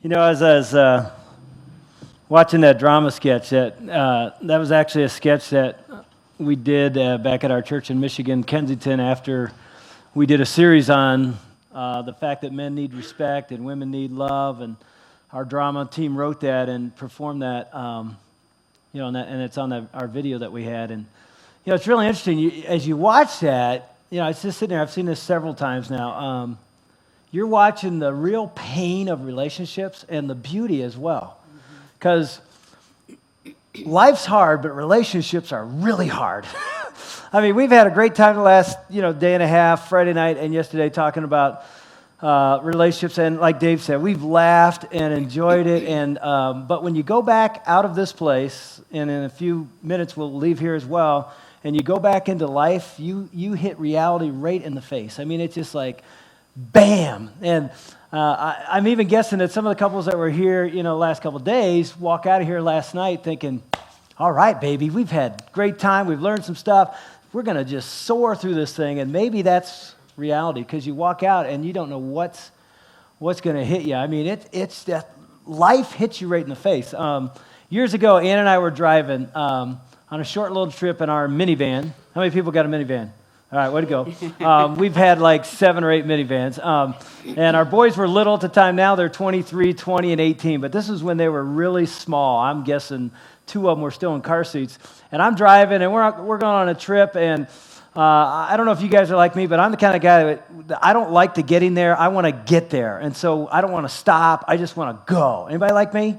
As I was watching that drama sketch, that was actually a sketch that we did back at our church in Michigan, Kensington, after we did a series on the fact that men need respect and women need love, and our drama team wrote that and performed that, and it's on our video that we had. And, it's really interesting. As you watch that, it's just sitting there. I've seen this several times now. You're watching the real pain of relationships and the beauty as well. Because life's hard, but relationships are really hard. I mean, we've had a great time the last, day and a half, Friday night and yesterday, talking about relationships. And like Dave said, we've laughed and enjoyed it. And but when you go back out of this place, and in a few minutes we'll leave here as well, and you go back into life, you hit reality right in the face. I mean, it's just like, bam! And I'm even guessing that some of the couples that were here, the last couple of days, walk out of here last night thinking, all right, baby, we've had a great time. We've learned some stuff. We're going to just soar through this thing. And maybe that's reality, because you walk out and you don't know what's going to hit you. I mean, it's that life hits you right in the face. Years ago, Ann and I were driving on a short little trip in our minivan. How many people got a minivan? All right, way to go. We've had like 7 or 8 minivans. And our boys were little at the time. Now they're 23, 20, and 18. But this is when they were really small. I'm guessing 2 of them were still in car seats. And I'm driving, and we're going on a trip. And I don't know if you guys are like me, but I'm the kind of guy that I don't like to getting there. I want to get there. And so I don't want to stop. I just want to go. Anybody like me?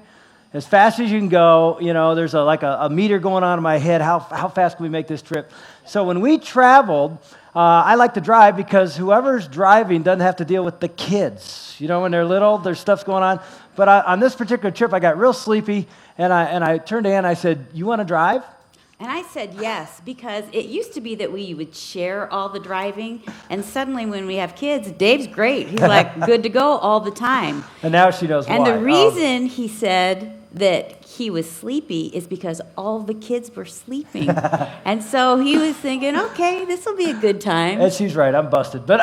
As fast as you can go, there's a meter going on in my head. How fast can we make this trip? So when we traveled, I like to drive because whoever's driving doesn't have to deal with the kids. When they're little, there's stuff's going on. But on this particular trip, I got real sleepy, and I turned to Ann and I said, "You want to drive?" And I said yes, because it used to be that we would share all the driving, and suddenly when we have kids, Dave's great. He's like good to go all the time. And now she knows why. And the reason he said that he was sleepy is because all the kids were sleeping. And so he was thinking, okay, this will be a good time. And she's right, I'm busted. But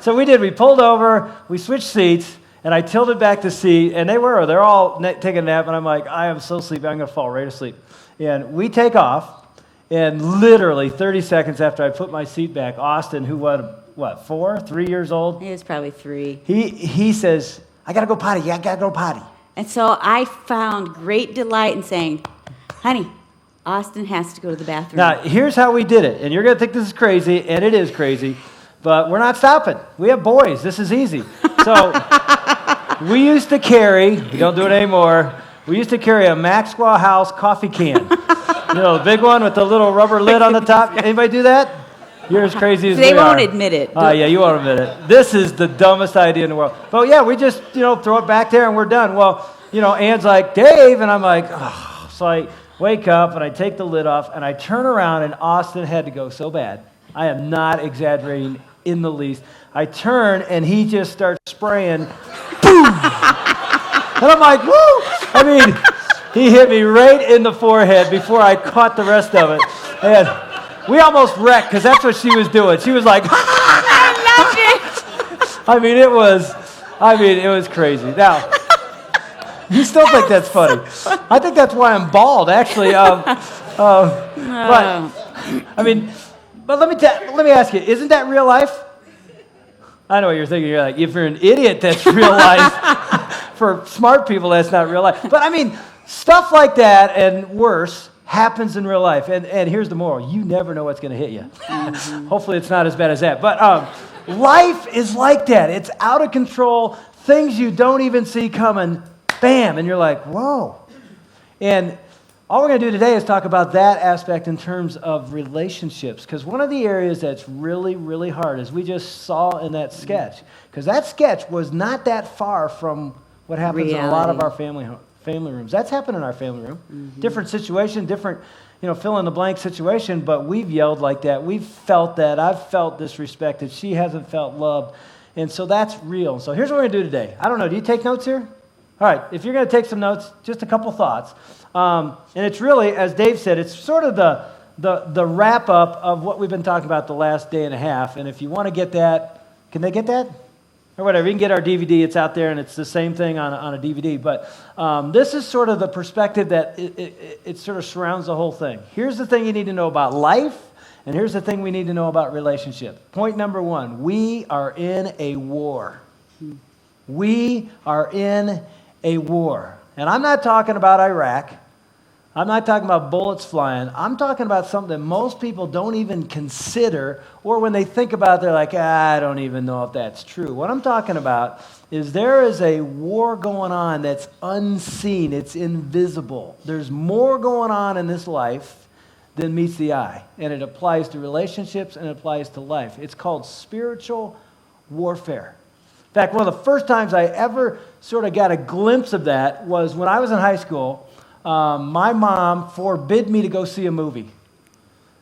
so we pulled over, we switched seats, and I tilted back the seat, and they're all taking a nap, and I'm like, I am so sleepy, I'm going to fall right asleep. And we take off, and literally 30 seconds after I put my seat back, Austin, who was, 3 years old? He was probably 3. He says, I got to go potty, I got to go potty. And so I found great delight in saying, honey, Austin has to go to the bathroom. Now, here's how we did it. And you're going to think this is crazy, and it is crazy, but we're not stopping. We have boys. This is easy. So we used to carry, we don't do it anymore, we used to carry a Maxwell House coffee can. The big one with the little rubber lid on the top. Anybody do that? You're as crazy as we are. They won't admit it. Yeah, you won't admit it. This is the dumbest idea in the world. But yeah, we just, throw it back there and we're done. Well, Ann's like, Dave, and I'm like, oh. So I wake up and I take the lid off and I turn around, and Austin had to go so bad. I am not exaggerating in the least. I turn and he just starts spraying. Boom! And I'm like, woo! I mean, he hit me right in the forehead before I caught the rest of it. And we almost wrecked, because that's what she was doing. She was like, I loved it. it was crazy. Now, you still think that's funny. I think that's why I'm bald, actually. But let me ask you, isn't that real life? I know what you're thinking. You're like, if you're an idiot, that's real life. For smart people, that's not real life. But stuff like that and worse happens in real life. And here's the moral. You never know what's going to hit you. Mm-hmm. Hopefully it's not as bad as that. But life is like that. It's out of control. Things you don't even see coming. Bam. And you're like, whoa. And all we're going to do today is talk about that aspect in terms of relationships. Because one of the areas that's really, really hard, as we just saw in that sketch, because that sketch was not that far from what happens in a lot of our family rooms. That's happened in our family room. Mm-hmm. Different situation, different, fill-in-the-blank situation, but we've yelled like that. We've felt that. I've felt disrespected. She hasn't felt loved. And so that's real. So here's what we're going to do today. I don't know. Do you take notes here? All right. If you're going to take some notes, just a couple thoughts. And it's really, as Dave said, it's sort of the wrap-up of what we've been talking about the last day and a half. And if you want to get that, can they get that? or whatever. You can get our DVD. It's out there, and it's the same thing on a DVD. But this is sort of the perspective that it sort of surrounds the whole thing. Here's the thing you need to know about life, and here's the thing we need to know about relationship. Point number one, we are in a war. We are in a war. And I'm not talking about Iraq. I'm not talking about bullets flying. I'm talking about something that most people don't even consider, or when they think about it, they're like, I don't even know if that's true. What I'm talking about is there is a war going on that's unseen. It's invisible. There's more going on in this life than meets the eye. And it applies to relationships and it applies to life. It's called spiritual warfare. In fact, one of the first times I ever sort of got a glimpse of that was when I was in high school. My mom forbid me to go see a movie.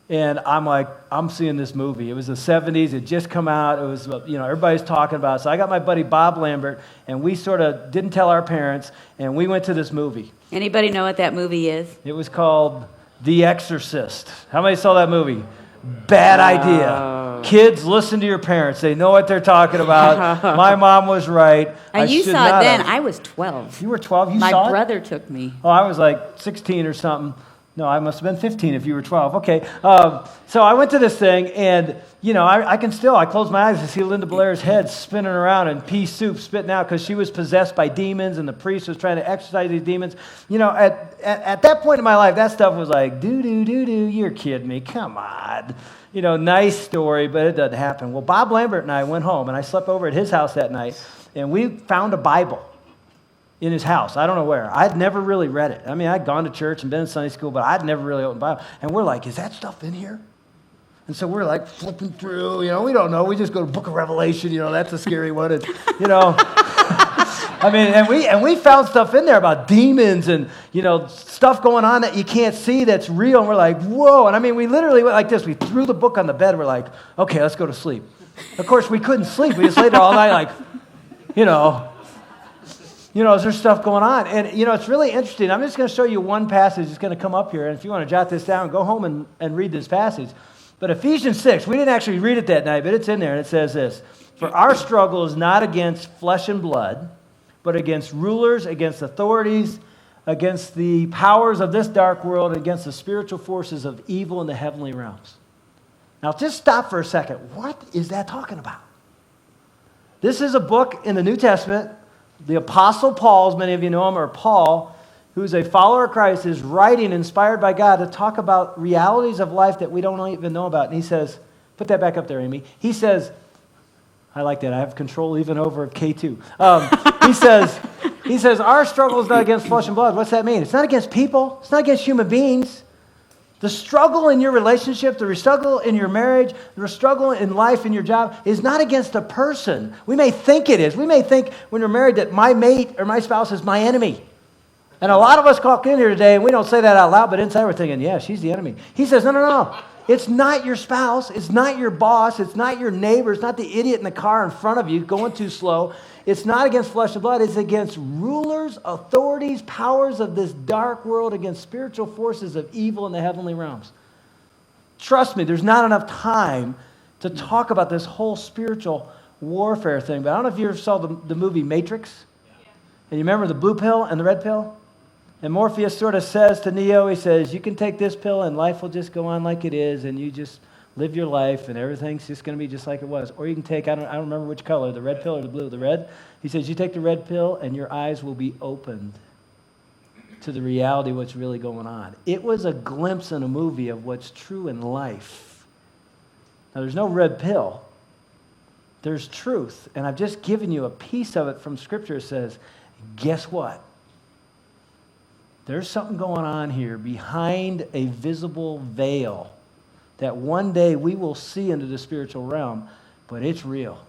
And I'm like, I'm seeing this movie. It was the 70s. It just come out. It was, everybody's talking about it. So I got my buddy Bob Lambert, and we sort of didn't tell our parents, and we went to this movie. Anybody know what that movie is? It was called The Exorcist. How many saw that movie? Bad idea. Kids, listen to your parents. They know what they're talking about. My mom was right. And you saw it then. I was 12. You were 12? You saw it? My brother took me. Oh, I was like 16 or something. No, I must have been 15 if you were 12. Okay. So I went to this thing, and, I close my eyes and see Linda Blair's head spinning around and pea soup spitting out because she was possessed by demons, and the priest was trying to exorcise these demons. At that point in my life, that stuff was like, you're kidding me. Come on. Nice story, but it doesn't happen. Well, Bob Lambert and I went home, and I slept over at his house that night, and we found a Bible in his house. I don't know where. I'd never really read it. I mean, I'd gone to church and been in Sunday school, but I'd never really opened the Bible. And we're like, is that stuff in here? And so we're like flipping through, we don't know. We just go to Book of Revelation, that's a scary one. And, I mean, and we found stuff in there about demons and, stuff going on that you can't see that's real. And we're like, whoa. And I mean, we literally went like this. We threw the book on the bed. We're like, okay, let's go to sleep. Of course, we couldn't sleep. We just laid there all night like, is there stuff going on? And, it's really interesting. I'm just going to show you one passage that's going to come up here. And if you want to jot this down, go home and read this passage. But Ephesians 6, we didn't actually read it that night, but it's in there. And it says this, for our struggle is not against flesh and blood, but against rulers, against authorities, against the powers of this dark world, against the spiritual forces of evil in the heavenly realms. Now, just stop for a second. What is that talking about? This is a book in the New Testament. The Apostle Paul, as many of you know him, or Paul, who's a follower of Christ, is writing, inspired by God, to talk about realities of life that we don't even know about. And he says, put that back up there, Amy. He says, I like that. I have control even over K2. He says, our struggle is not against flesh and blood. What's that mean? It's not against people. It's not against human beings. The struggle in your relationship, the struggle in your marriage, the struggle in life, in your job, is not against a person. We may think it is. We may think when we're married that my mate or my spouse is my enemy. And a lot of us walk in here today and we don't say that out loud, but inside we're thinking, yeah, she's the enemy. He says, no. It's not your spouse. It's not your boss. It's not your neighbor. It's not the idiot in the car in front of you going too slow. It's not against flesh and blood. It's against rulers, authorities, powers of this dark world, against spiritual forces of evil in the heavenly realms. Trust me, there's not enough time to talk about this whole spiritual warfare thing. But I don't know if you ever saw the movie Matrix. And you remember the blue pill and the red pill? And Morpheus sort of says to Neo, he says, you can take this pill and life will just go on like it is, and you just live your life and everything's just going to be just like it was. Or you can take, I don't remember which color, the red pill or the blue. The red, he says, you take the red pill and your eyes will be opened to the reality of what's really going on. It was a glimpse in a movie of what's true in life. Now, there's no red pill. There's truth. And I've just given you a piece of it from Scripture. It says, guess what? There's something going on here behind a visible veil that one day we will see into the spiritual realm, but it's real.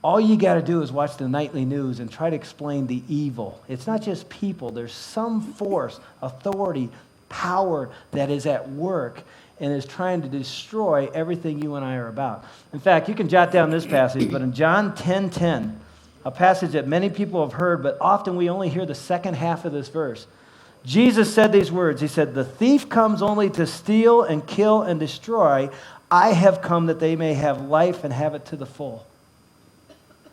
All you got to do is watch the nightly news and try to explain the evil. It's not just people. There's some force, authority, power that is at work and is trying to destroy everything you and I are about. In fact, you can jot down this passage, but in John 10:10, a passage that many people have heard, but often we only hear the second half of this verse. Jesus said these words. He said, the thief comes only to steal and kill and destroy. I have come that they may have life and have it to the full.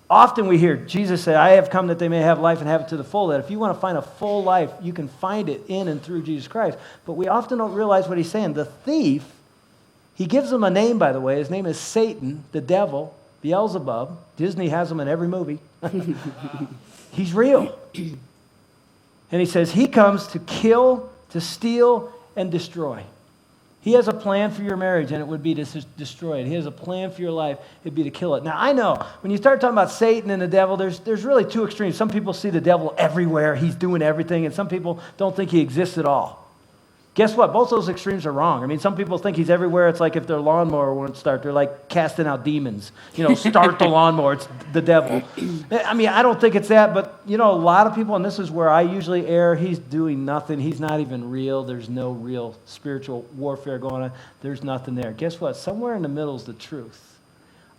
Often we hear Jesus say, I have come that they may have life and have it to the full. That if you want to find a full life, you can find it in and through Jesus Christ. But we often don't realize what he's saying. The thief, he gives him a name, by the way. His name is Satan, the devil, Beelzebub. Disney has him in every movie. He's real. And he says he comes to kill, to steal, and destroy. He has a plan for your marriage, and it would be to destroy it. He has a plan for your life, it'd be to kill it. Now, I know, when you start talking about Satan and the devil, there's really two extremes. Some people see the devil everywhere, he's doing everything, and some people don't think he exists at all. Guess what? Both those extremes are wrong. I mean, some people think he's everywhere. It's like if their lawnmower won't start, they're like casting out demons. Start the lawnmower, it's the devil. I mean, I don't think it's that, but, a lot of people, and this is where I usually err, he's doing nothing. He's not even real. There's no real spiritual warfare going on. There's nothing there. Guess what? Somewhere in the middle is the truth.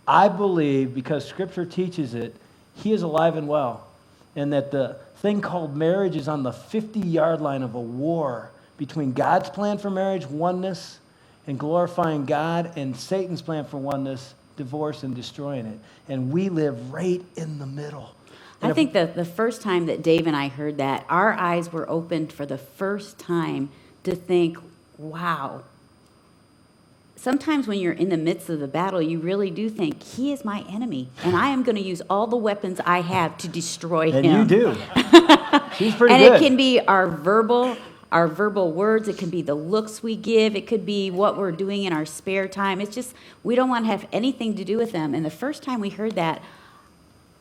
I believe, because Scripture teaches it, he is alive and well, and that the thing called marriage is on the 50-yard line of a war between God's plan for marriage, oneness, and glorifying God, and Satan's plan for oneness, divorce, and destroying it. And we live right in the middle. I think the first time that Dave and I heard that, our eyes were opened for the first time to think, wow. Sometimes when you're in the midst of the battle, you really do think, he is my enemy, and I am going to use all the weapons I have to destroy him. And you do. She's pretty and good. It can be our verbal words, it can be the looks we give, it could be what we're doing in our spare time. It's just, we don't want to have anything to do with them. And the first time we heard that,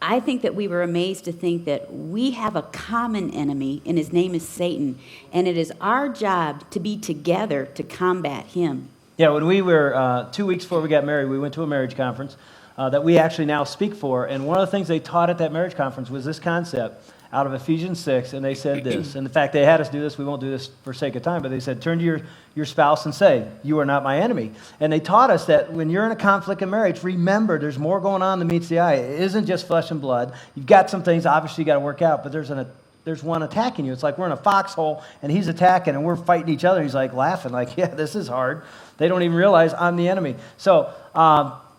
I think that we were amazed to think that we have a common enemy, and his name is Satan, and it is our job to be together to combat him. Yeah, when we were 2 weeks before we got married, we went to a marriage conference that we actually now speak for, and one of the things they taught at that marriage conference was this concept out of Ephesians 6, and they said this. And in fact, they had us do this. We won't do this for sake of time, but they said, turn to your spouse and say, you are not my enemy. And they taught us that when you're in a conflict in marriage, remember, there's more going on than meets the eye. It isn't just flesh and blood. You've got some things, obviously, you got to work out, but there's one attacking you. It's like we're in a foxhole, and he's attacking, and we're fighting each other. He's like laughing, like, yeah, this is hard. They don't even realize I'm the enemy. So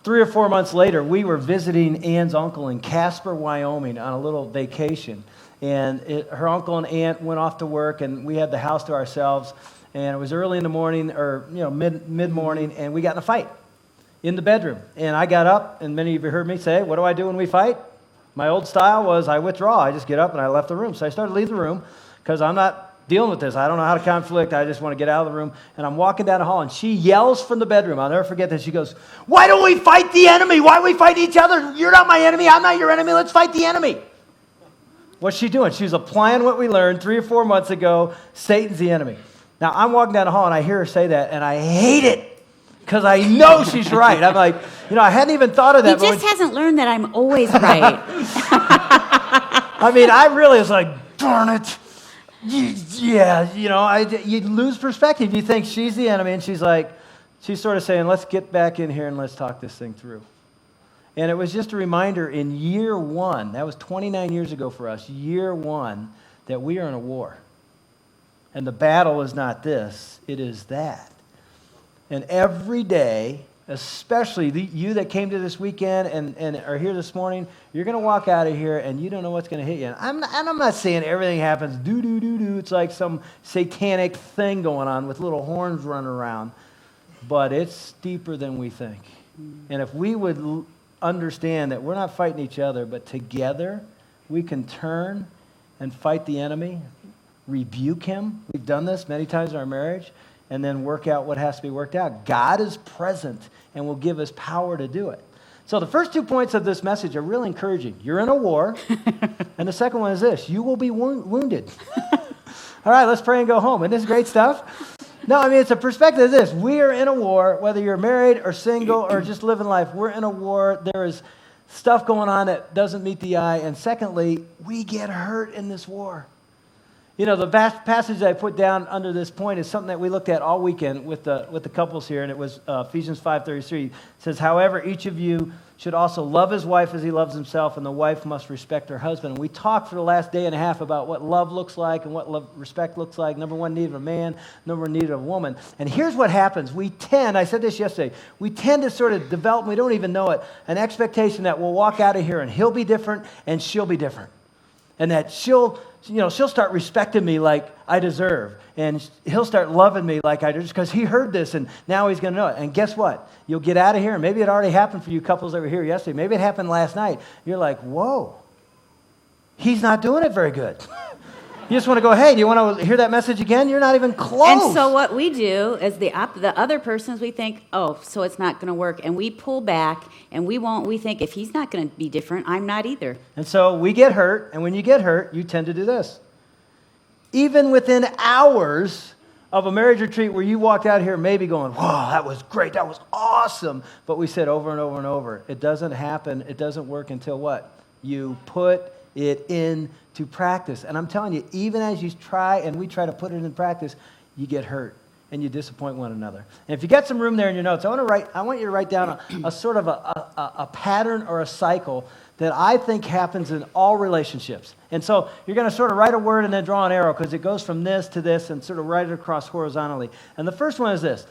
3 or 4 months later, we were visiting Ann's uncle in Casper, Wyoming on a little vacation. And her uncle and aunt went off to work, and we had the house to ourselves. And it was early in the morning, or mid-morning, and we got in a fight in the bedroom. And I got up, and many of you heard me say, what do I do when we fight? My old style was I withdraw. I just get up and I left the room. So I started to leave the room because I'm not dealing with this. I don't know how to conflict. I just want to get out of the room. And I'm walking down the hall, and she yells from the bedroom. I'll never forget this. She goes, why don't we fight the enemy? Why do we fight each other? You're not my enemy. I'm not your enemy. Let's fight the enemy. What's she doing? She was applying what we learned 3 or 4 months ago. Satan's the enemy. Now, I'm walking down the hall, and I hear her say that, and I hate it because I know she's right. I'm like, I hadn't even thought of that. He just hasn't learned that I'm always right. I mean, I really was like, darn it. Yeah, you lose perspective. You think she's the enemy, and she's sort of saying, let's get back in here and let's talk this thing through. And it was just a reminder in year 1, that was 29 years ago for us, year 1, that we are in a war. And the battle is not this, it is that. And every day, especially you that came to this weekend and are here this morning, you're going to walk out of here and you don't know what's going to hit you. And I'm not saying everything happens do. It's like some satanic thing going on with little horns running around. But it's deeper than we think. And if we would understand that we're not fighting each other, but together we can turn and fight the enemy, rebuke him. We've done this many times in our marriage, and then work out what has to be worked out. God is present and will give us power to do it. So the first 2 points of this message are really encouraging. You're in a war, and the second one is this: you will be wounded. All right, let's pray and go home. Isn't this great stuff? No, I mean, it's a perspective of this. We are in a war, whether you're married or single or just living life. We're in a war. There is stuff going on that doesn't meet the eye. And secondly, we get hurt in this war. You know, the passage I put down under this point is something that we looked at all weekend with the couples here, and it was Ephesians 5:33. It says, however, each of you should also love his wife as he loves himself, and the wife must respect her husband. And we talked for the last day and a half about what love looks like and what respect looks like. Number one need of a man, number one need of a woman. And here's what happens. I said this yesterday, we tend to sort of develop, we don't even know it, an expectation that we'll walk out of here and he'll be different and she'll be different. And that she'll start respecting me like I deserve. And he'll start loving me like I deserve because he heard this and now he's going to know it. And guess what? You'll get out of here, and maybe it already happened for you couples that were here yesterday. Maybe it happened last night. You're like, whoa, he's not doing it very good. You just want to go, hey, do you want to hear that message again? You're not even close. And so what we do is the other persons, we think, oh, so it's not going to work. And we pull back, and we think, if he's not going to be different, I'm not either. And so we get hurt, and when you get hurt, you tend to do this. Even within hours of a marriage retreat where you walked out here maybe going, wow, that was great, that was awesome. But we said over and over and over, it doesn't happen, it doesn't work until what? You put it into practice. And I'm telling you, even as you try, and we try to put it in practice, you get hurt and you disappoint one another. And if you got some room there in your notes, I want you to write down a sort of a pattern or a cycle that I think happens in all relationships. And so you're going to sort of write a word and then draw an arrow because it goes from this to this and sort of write it across horizontally. And the first one is this.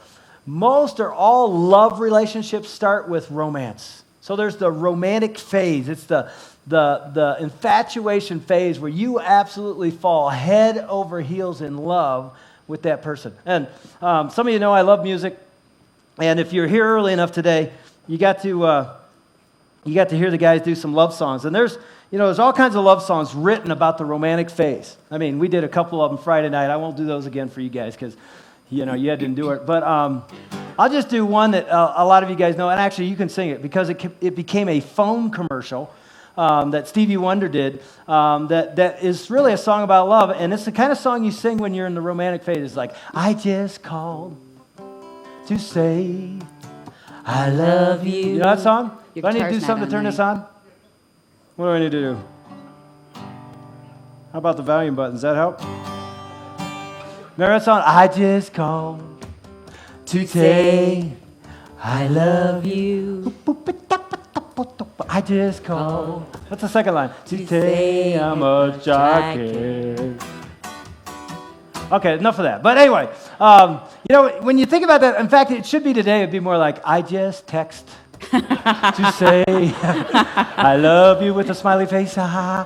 Most or all love relationships start with romance. So there's the romantic phase. It's the infatuation phase where you absolutely fall head over heels in love with that person. And some of you know I love music. And if you're here early enough today, you got to hear the guys do some love songs. And there's all kinds of love songs written about the romantic phase. I mean, we did a couple of them Friday night. I won't do those again for you guys because, you had to endure it. But I'll just do one that a lot of you guys know. And actually, you can sing it because it became a phone commercial that Stevie Wonder did that is really a song about love. And it's the kind of song you sing when you're in the romantic phase. It's like, I just called to say I love you. You know that song? Do I need to do something to turn this on? What do I need to do? How about the volume button? Does that help? Remember that song? I just called to say I love you. I just called. What's the second line? To say how much I care. Okay, enough of that. But anyway, when you think about that, in fact, it should be today. It'd be more like, I just text to say I love you with a smiley face. I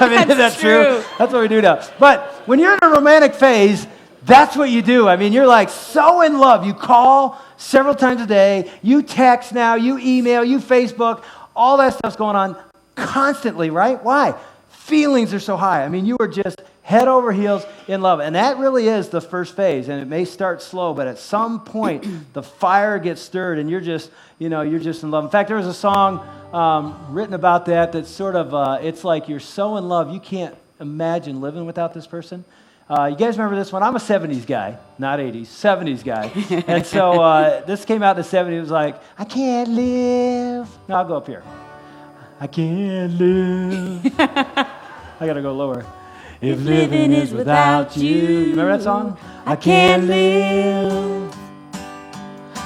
mean, that's true. That's what we do now. But when you're in a romantic phase, that's what you do. I mean, you're like so in love. You call several times a day. You text now. You email. You Facebook. All that stuff's going on constantly, right? Why? Feelings are so high. I mean, you are just head over heels in love. And that really is the first phase. And it may start slow, but at some point, the fire gets stirred and you're just in love. In fact, there was a song written about that that's sort of, it's like you're so in love, you can't imagine living without this person. You guys remember this one? I'm a 70s guy, not 80s, 70s guy. And so this came out in the 70s. It was like, I can't live. No, I'll go up here. I can't live. I got to go lower. If living is without you. You remember that song? I can't live.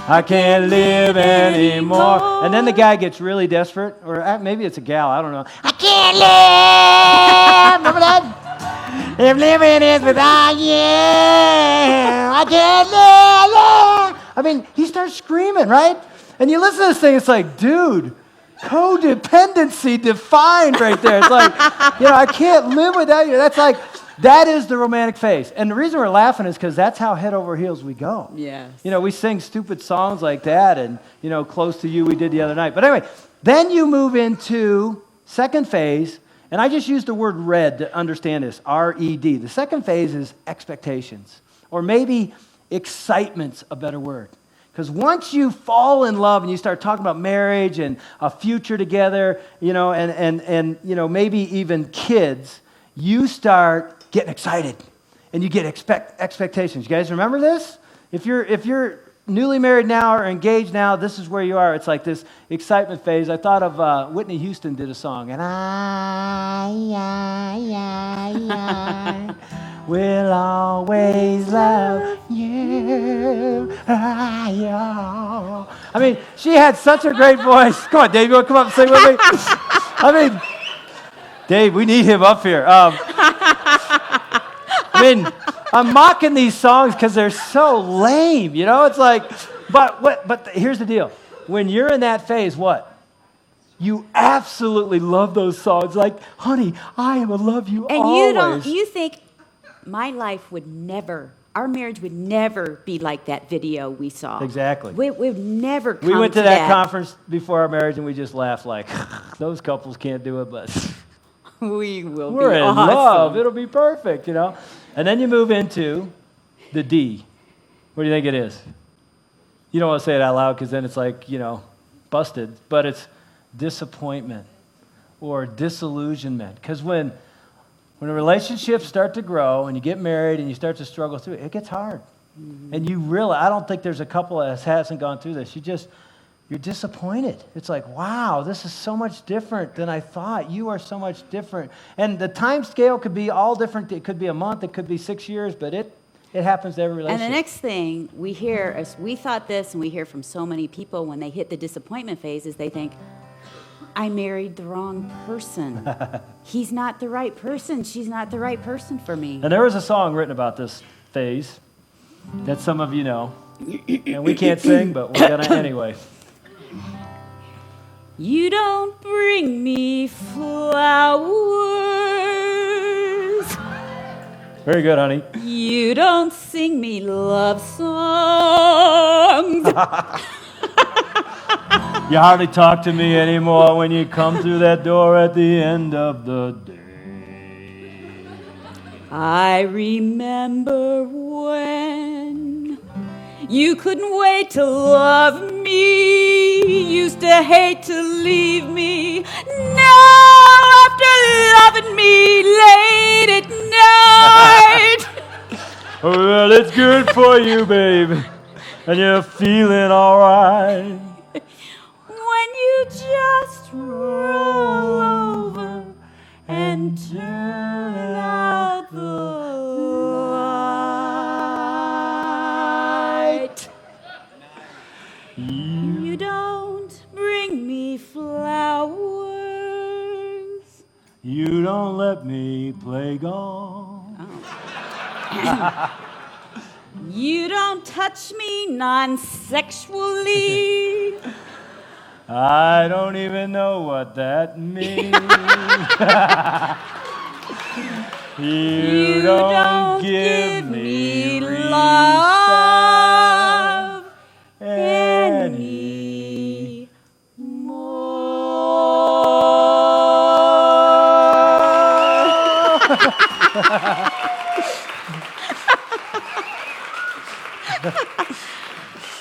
I can't live anymore. And then the guy gets really desperate, or maybe it's a gal, I don't know. I can't live. Remember that? If living is without you, I can't live. I mean, he starts screaming, right? And you listen to this thing, it's like, dude, codependency defined right there. It's like, I can't live without you. That is the romantic phase. And the reason we're laughing is because that's how head over heels we go. Yes. We sing stupid songs like that and, Close to You we did the other night. But anyway, then you move into second phase, and I just used the word red to understand this, R-E-D. The second phase is expectations, or maybe excitement's a better word. Because once you fall in love and you start talking about marriage and a future together, and maybe even kids, you start getting excited and you get expectations. You guys remember this? If you're newly married now or engaged now, this is where you are. It's like this excitement phase. I thought of Whitney Houston did a song, and I will always love you. I mean, she had such a great voice. Come on, Dave, you want to come up and sing with me? I mean, Dave, we need him up here. I mean, I'm mocking these songs because they're so lame, you know? It's like, but here's the deal. When you're in that phase, what? You absolutely love those songs. Like, honey, I will love you And always. you think my life would never, our marriage would never be like that video we saw. Exactly. We would never come We went to to that conference before our marriage and we just laughed like, those couples can't do it, but We will we're be in awesome. love. It'll be perfect, you know? And then you move into the D. What do you think it is? You don't want to say it out loud because then it's like, you know, busted. But it's disappointment or disillusionment. Because when relationships start to grow and you get married and you start to struggle through it, it gets hard. Mm-hmm. And you really, I don't think there's a couple that hasn't gone through this. You're disappointed. It's like, wow, this is so much different than I thought. You are so much different. And the time scale could be all different. It could be a month. It could be 6 years. But it happens to every relationship. And the next thing we hear, as we thought this, and we hear from so many people when they hit the disappointment phase, is they think, I married the wrong person. He's not the right person. She's not the right person for me. And there was a song written about this phase that some of you know. And we can't sing, but we're going to anyway. You don't bring me flowers. Very good, honey. You don't sing me love songs. You hardly talk to me anymore when you come through that door at the end of the day. I remember when you couldn't wait to love me, used to hate to leave me. Now, after loving me late at night, Well, it's good for you, baby, and you're feeling all right. when you just roll over and turn out the light. You don't bring me flowers. You don't let me play golf. You don't touch me non-sexually. I don't even know what that means. You don't give me love any more.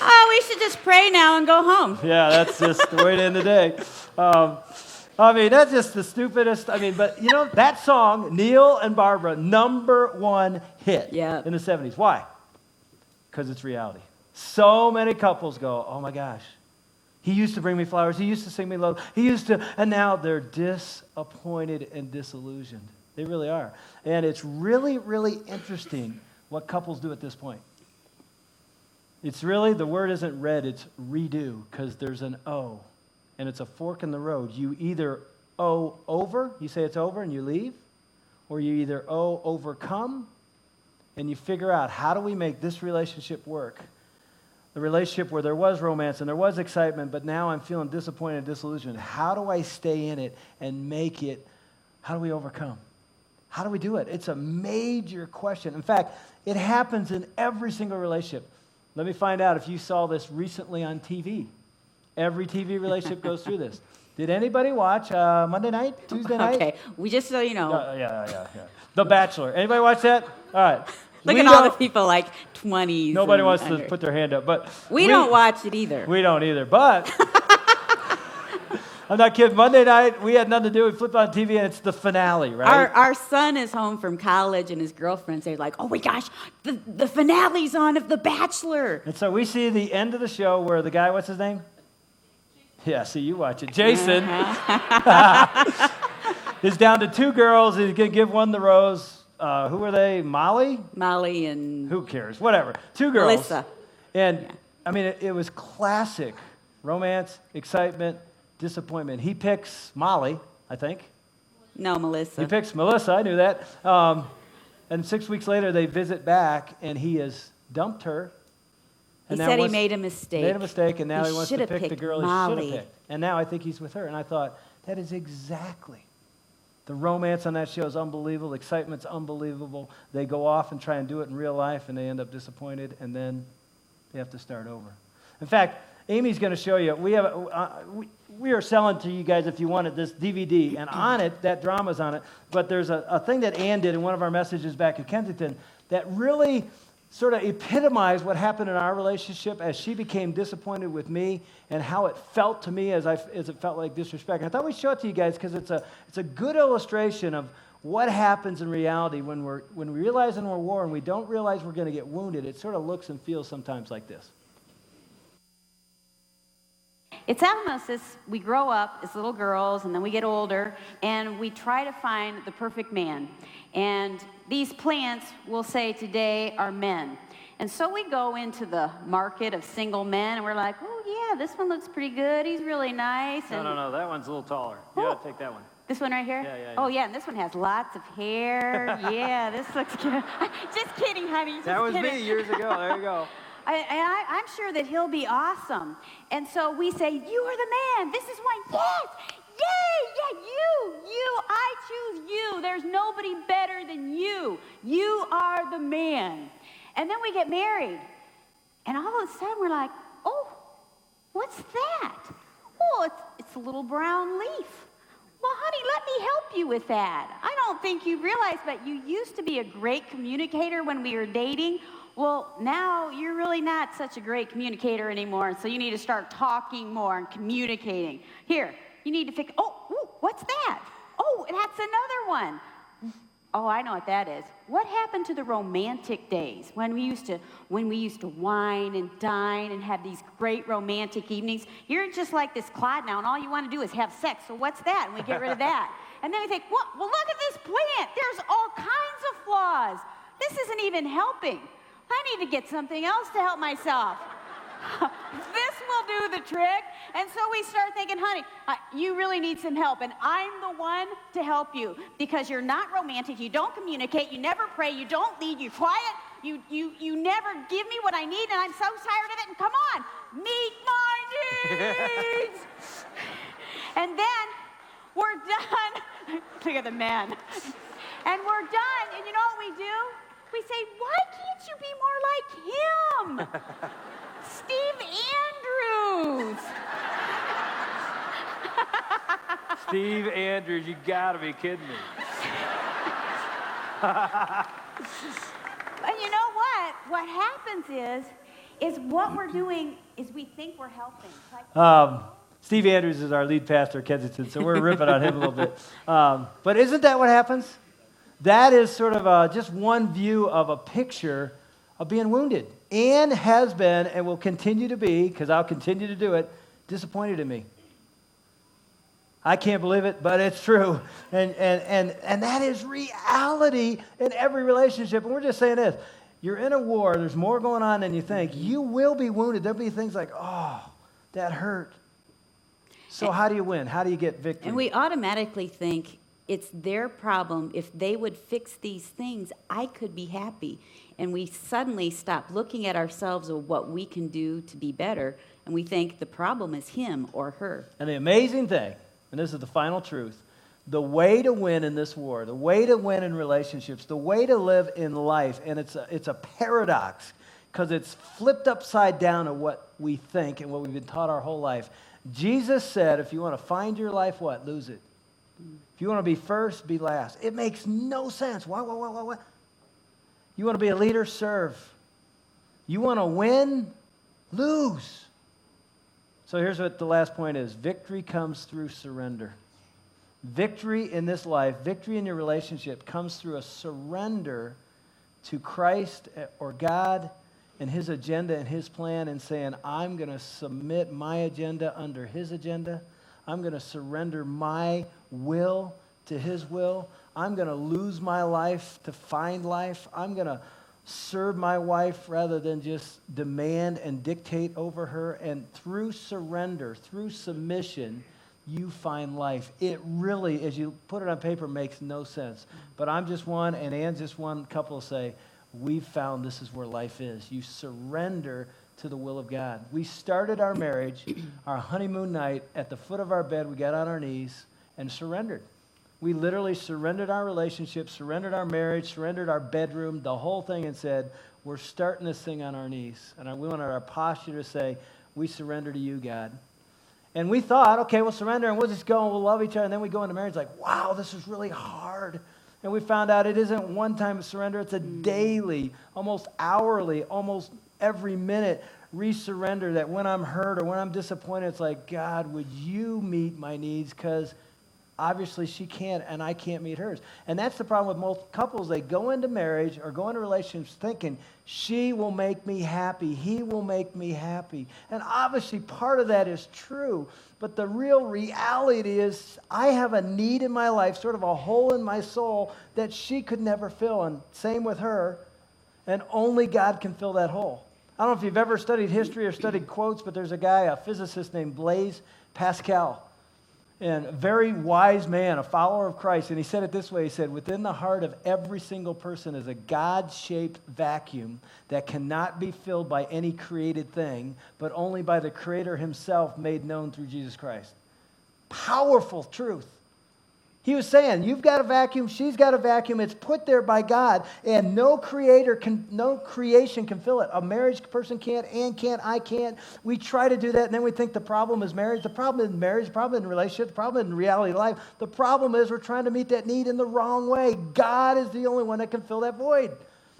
Oh, we should just pray now and go home. Yeah, that's just the way to end the day. I mean, that's just the stupidest. I mean, but you know, that song, Neil and Barbara, #1 hit in the 70s. Why? Because it's reality. So many couples go, oh my gosh, he used to bring me flowers. He used to sing me love. He used to, and now they're disappointed and disillusioned. They really are. And it's really, really interesting what couples do at this point. It's really, the word isn't red, it's redo, because there's an O, and it's a fork in the road. You either O over, you say it's over and you leave, or you either O overcome, and you figure out, how do we make this relationship work? The relationship where there was romance and there was excitement, but now I'm feeling disappointed and disillusioned. How do I stay in it and make it, how do we overcome? How do we do it? It's a major question. In fact, it happens in every single relationship. Let me find out if you saw this recently on TV. Every TV relationship goes through this. Did anybody watch Monday night, Tuesday night? Okay, we just so you know. Yeah. The Bachelor. Anybody watch that? All right. Look at all the people like 20s. Nobody and wants to under. put their hand up, but We don't watch it either. We don't either, but I'm not kidding. Monday night, we had nothing to do. We flipped on TV, and it's the finale, right? Our son is home from college, and his girlfriends are like, oh my gosh, the finale's on of The Bachelor. And so we see the end of the show where the guy, what's his name? Yeah, see, you watch it. Jason is down to 2 girls. He's going to give one the rose. Who are they? Molly? Molly and Who cares? Whatever. 2 girls. Melissa. And, I mean, it was classic romance, excitement, disappointment. He picks Molly, I think. No, Melissa. He picks Melissa. I knew that. And 6 weeks later, they visit back, and he has dumped her. He said he made a mistake. Made a mistake, and now he wants to should have pick the picked girl he should Molly. have picked. And now I think he's with her. And I thought, that is exactly. The romance on that show is unbelievable. Excitement's unbelievable. They go off and try and do it in real life, and they end up disappointed, and then they have to start over. In fact, Amy's going to show you. We are selling to you guys, if you wanted, this DVD, and on it, that drama's on it. But there's a thing that Ann did in one of our messages back at Kensington that really sort of epitomized what happened in our relationship as she became disappointed with me and how it felt to me as it felt like disrespect. And I thought we'd show it to you guys because it's a good illustration of what happens in reality when we realize in war and we don't realize we're going to get wounded. It sort of looks and feels sometimes like this. It's almost as we grow up as little girls and then we get older and we try to find the perfect man. And these plants, we'll say today, are men. And so we go into the market of single men and we're like, oh yeah, this one looks pretty good. He's really nice. And No, that one's a little taller. You got to take that one. This one right here? Yeah. Oh yeah, and this one has lots of hair. Yeah, this looks good. Just kidding, honey. Just That was kidding. me years ago. There you go. I'm sure that he'll be awesome. And so we say, you are the man. This is why, yes, yay, yeah, you, I choose you. There's nobody better than you. You are the man. And then we get married. And all of a sudden we're like, oh, what's that? Oh, it's a little brown leaf. Well, honey, let me help you with that. I don't think you realize, but you used to be a great communicator when we were dating. Well, now you're really not such a great communicator anymore, so you need to start talking more and communicating. Here, you need to fix, ooh, what's that? Oh, that's another one. Oh, I know what that is. What happened to the romantic days when we used to wine and dine and have these great romantic evenings? You're just like this Clyde now, and all you want to do is have sex. So what's that? And we get rid of that. And then we think, well, look at this plant. There's all kinds of flaws. This isn't even helping. I need to get something else to help myself. This will do the trick. And so we start thinking, honey, you really need some help. And I'm the one to help you because you're not romantic. You don't communicate. You never pray. You don't lead. You're quiet. You never give me what I need. And I'm so tired of it. And come on, meet my needs. And then we're done. Look at the man. And we're done. And you know what we do? We say, why can't you be more like him? Steve Andrews. Steve Andrews, you gotta be kidding me. And you know what? What happens is what we're doing is we think we're helping. Steve Andrews is our lead pastor at Kensington, so we're ripping on him a little bit. But isn't that what happens? That is sort of just one view of a picture of being wounded. Ann has been and will continue to be, because I'll continue to do it, disappointed in me. I can't believe it, but it's true. And that is reality in every relationship. And we're just saying this. You're in a war. There's more going on than you think. You will be wounded. There'll be things like, oh, that hurt. So how do you win? How do you get victory? And we automatically think it's their problem. If they would fix these things, I could be happy. And we suddenly stop looking at ourselves or what we can do to be better, and we think the problem is him or her. And the amazing thing, and this is the final truth, the way to win in this war, the way to win in relationships, the way to live in life, and it's a paradox because it's flipped upside down of what we think and what we've been taught our whole life. Jesus said, if you want to find your life, what? Lose it. If you want to be first, be last. It makes no sense. Why? You want to be a leader? Serve. You want to win? Lose. So here's what the last point is. Victory comes through surrender. Victory in this life, victory in your relationship comes through a surrender to Christ or God and his agenda and his plan, and saying, I'm going to submit my agenda under his agenda. I'm going to surrender my will to his will. I'm going to lose my life to find life. I'm going to serve my wife rather than just demand and dictate over her. And through surrender, through submission, you find life. It really, as you put it on paper, makes no sense. But I'm just one, and Ann's just one. Couple say, we've found this is where life is. You surrender to the will of God. We started our marriage, our honeymoon night, at the foot of our bed. We got on our knees and surrendered. We literally surrendered our relationship, surrendered our marriage, surrendered our bedroom, the whole thing, and said, we're starting this thing on our knees. And we wanted our posture to say, we surrender to you, God. And we thought, okay, we'll surrender and we'll just go and we'll love each other. And then we go into marriage like, wow, this is really hard. And we found out it isn't one time of surrender. It's a daily, almost hourly, almost every minute resurrender, that when I'm hurt or when I'm disappointed, it's like, God, would you meet my needs? Because obviously she can't and I can't meet hers. And that's the problem with most couples. They go into marriage or go into relationships thinking, she will make me happy, he will make me happy. And obviously part of that is true. But the real reality is I have a need in my life, sort of a hole in my soul that she could never fill. And same with her. And only God can fill that hole. I don't know if you've ever studied history or studied quotes, but there's a guy, a physicist named Blaise Pascal. And a very wise man, a follower of Christ. And he said it this way. He said, within the heart of every single person is a God-shaped vacuum that cannot be filled by any created thing, but only by the Creator himself made known through Jesus Christ. Powerful truth. He was saying, you've got a vacuum, she's got a vacuum, it's put there by God, and no creation can fill it. A marriage person can't, Ann can't, I can't. We try to do that, and then we think the problem is marriage. The problem isn't marriage, the problem isn't relationship, the problem isn't reality of life. The problem is we're trying to meet that need in the wrong way. God is the only one that can fill that void.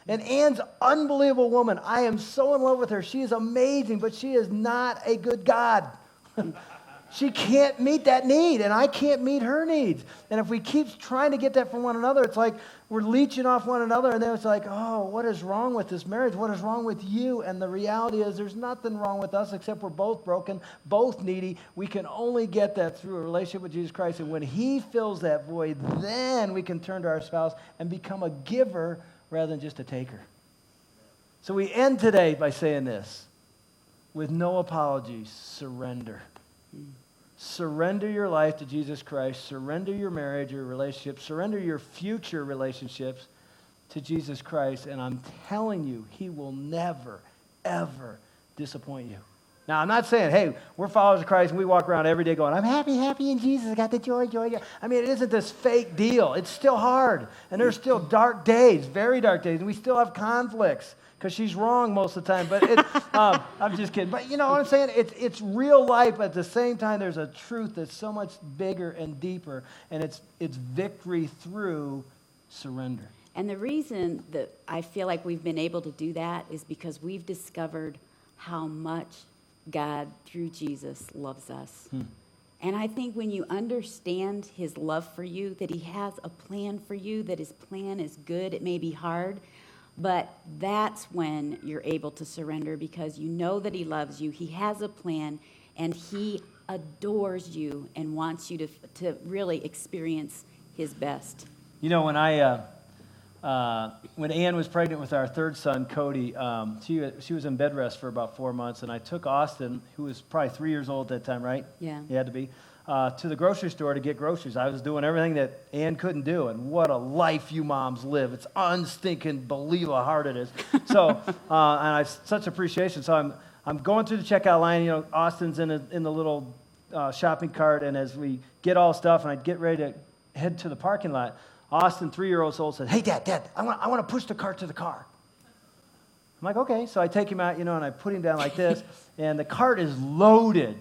And Ann's unbelievable woman. I am so in love with her. She is amazing, but she is not a good God. She can't meet that need, and I can't meet her needs. And if we keep trying to get that from one another, it's like we're leeching off one another, and then it's like, oh, what is wrong with this marriage? What is wrong with you? And the reality is there's nothing wrong with us except we're both broken, both needy. We can only get that through a relationship with Jesus Christ. And when he fills that void, then we can turn to our spouse and become a giver rather than just a taker. So we end today by saying this: with no apologies, surrender. Surrender your life to Jesus Christ. Surrender your marriage or relationship. Surrender your future relationships to Jesus Christ. And I'm telling you, he will never, ever disappoint you. Now, I'm not saying, hey, we're followers of Christ and we walk around every day going, I'm happy, happy in Jesus. I got the joy, joy, joy. I mean, it isn't this fake deal. It's still hard. And there's still dark days, very dark days. And we still have conflicts because she's wrong most of the time. But I'm just kidding. But you know what I'm saying? It's real life. But at the same time, there's a truth that's so much bigger and deeper. And it's victory through surrender. And the reason that I feel like we've been able to do that is because we've discovered how much God, through Jesus, loves us. And I think when you understand his love for you, that he has a plan for you, that his plan is good, it may be hard, but that's when you're able to surrender because you know that he loves you, he has a plan, and he adores you and wants you to really experience his best. You know, when Ann was pregnant with our third son, Cody, she was in bed rest for about 4 months, and I took Austin, who was probably 3 years old at that time, right? Yeah. He had to be, to the grocery store to get groceries. I was doing everything that Ann couldn't do, and what a life you moms live. It's unstinking believable how hard it is. So, and I have such appreciation. So I'm going through the checkout line. You know, Austin's in the little shopping cart, and as we get all stuff, and I get ready to head to the parking lot, Austin, 3-year-old, said, hey, Dad, I want to push the cart to the car. I'm like, okay. So I take him out, and I put him down like this, and the cart is loaded,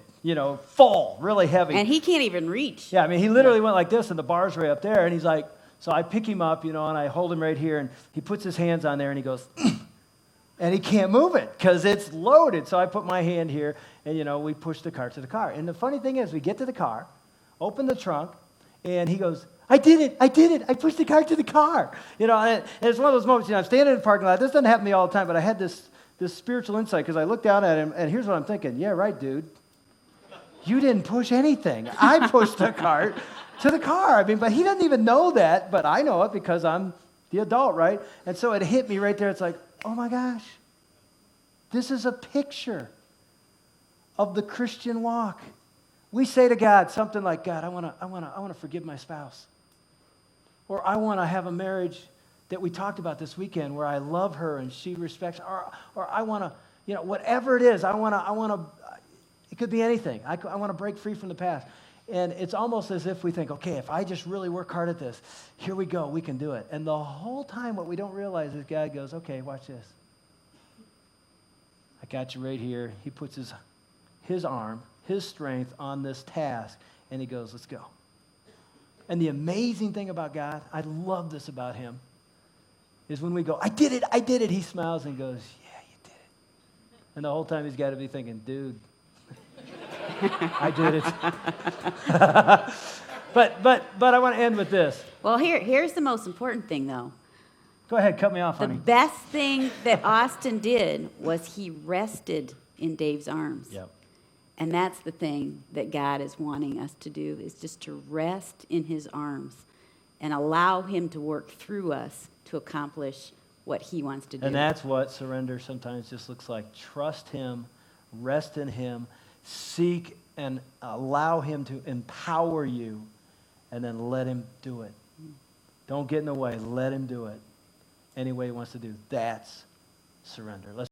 full, really heavy. And he can't even reach. Yeah, I mean, he literally went like this, and the bar's right up there, and he's like, so I pick him up, and I hold him right here, and he puts his hands on there, and he goes, And he can't move it because it's loaded. So I put my hand here, and, we push the cart to the car. And the funny thing is, we get to the car, open the trunk, and he goes, I did it, I pushed the cart to the car. And it's one of those moments, I'm standing in the parking lot. This doesn't happen to me all the time, but I had this spiritual insight because I looked down at him, and here's what I'm thinking. Yeah, right, dude. You didn't push anything. I pushed the cart to the car. But he doesn't even know that, but I know it because I'm the adult, right? And so it hit me right there. It's like, oh my gosh, this is a picture of the Christian walk. We say to God something like, God, I want to forgive my spouse. Or I want to have a marriage that we talked about this weekend where I love her and she respects, or I want to, whatever it is, I want to, it could be anything. I want to break free from the past. And it's almost as if we think, okay, if I just really work hard at this, here we go, we can do it. And the whole time what we don't realize is God goes, okay, watch this. I got you right here. He puts his arm, his strength on this task, and he goes, let's go. And the amazing thing about God, I love this about him, is when we go, I did it, he smiles and goes, yeah, you did it. And the whole time he's got to be thinking, dude, I did it. but I want to end with this. Well, here's the most important thing, though. Go ahead, cut me off, The honey. best thing that Austin did was he rested in Dave's arms. Yep. And that's the thing that God is wanting us to do, is just to rest in his arms and allow him to work through us to accomplish what he wants to do. And that's what surrender sometimes just looks like. Trust him, rest in him, seek and allow him to empower you, and then let him do it. Don't get in the way. Let him do it any way he wants to do. That's surrender. Let's